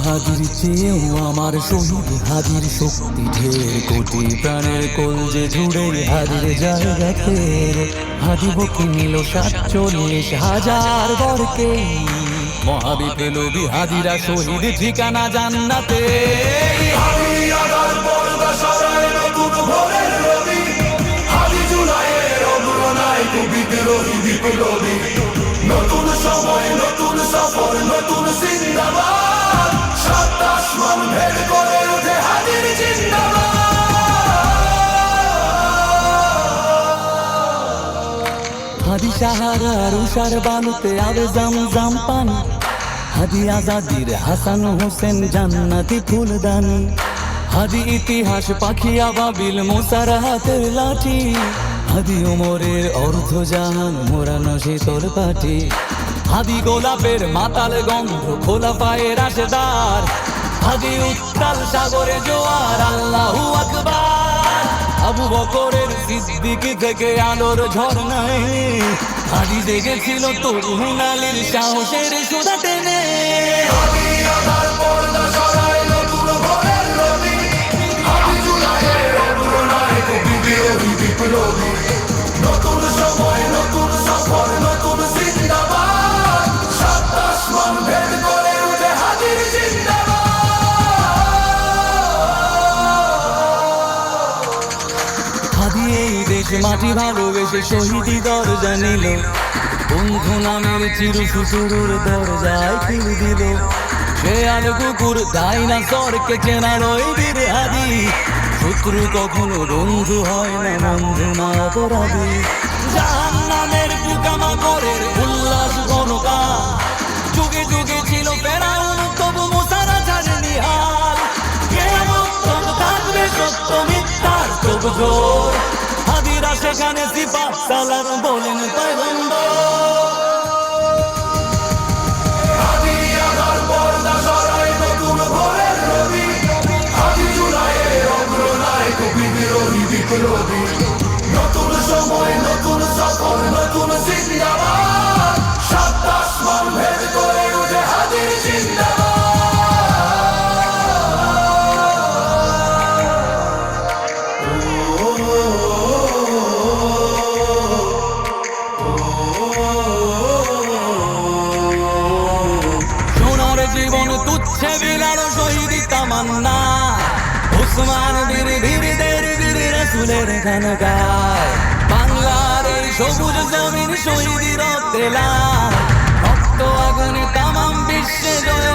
হাদির চেয়েও আমার শহীদ হাদির শক্তি ঢের, কোটি প্রাণের কলজে জুড়ে হাদির জায়গা ফের। হাদি বুকে নিল ৪৭,০০০ বরকে, মহাবিপ্লবী হাদিরা শহীদ, ঠিকানা জান্নাতে। নতুন সময়, নতুন সফর, নতুন জিন্দাবাদ। সাত আসমান ভেদ করে উঠে হাদির জিন্দাবাদ। হাদি সাহারার উষার বালুতে আবে জাম পানি, হাদি আজাদির হাসান হোসেন জান্নাতি ফুলদানি। হাদি ইতিহাস পাখি আবাবিল মুসার হাতের লাঠি, হাদি ওমরের অর্ধ জাহান মোরানো শীতল পাটি। হাদি গোলাপের মাতাল গন্ধ খোলা পায়ের রাশেদার, হাদি উত্তাল সাগরে জোয়ার আল্লাহু আকবার। আবু বকরের সিদ্দিক থেকে আলোর ঝর্ণায়, হাদি জেগেছিল তরুণ আলীর সাহসের সুধা টেনে। নতুন সময়, নতুন সফর, নতুন জিন্দাবাদ। সাত আসমান ভেদ করে উঠে হাদির জিন্দাবাদ। হাদি এই দেশ মাটি ভালোবেসে শহীদি দরজা নিল, বন্ধু নামের চির শুশুর দরজায় কিল দিল। সে আর কুকুর ডাইনাসরকে চেনার ওই বীর হাদি, শত্রু কখনো বন্ধু হয় না, বন্ধু না অপরাধী। জাহান্নামের পোকামাকড়ের উল্লাস গণকা, যুগে যুগে ছিল ফেরাউন, তবু মুসারা ছাড়েনি হাল। কিয়ামত তক থাকবে সত্য মিথ্যার তবু জোর, হাদিরা সেখানে সিফা সালাম বলেন পয়গম্বর। নতুন সময়, নতুন সফর, নতুন জিন্দাবাদ। সাত আসমান ভেদ করে উঠে হাদির জিন্দাবাদ। সোনার জীবন তুচ্ছে বিলার শহীদি তামান্না, উসমান বীর বীরদের বীর রাসূলের গান গায়। বাংলার এই সবুজ জমিন শহীদি রক্তে লাল, রক্ত আগুনে তামাম বিশ্বে জয়।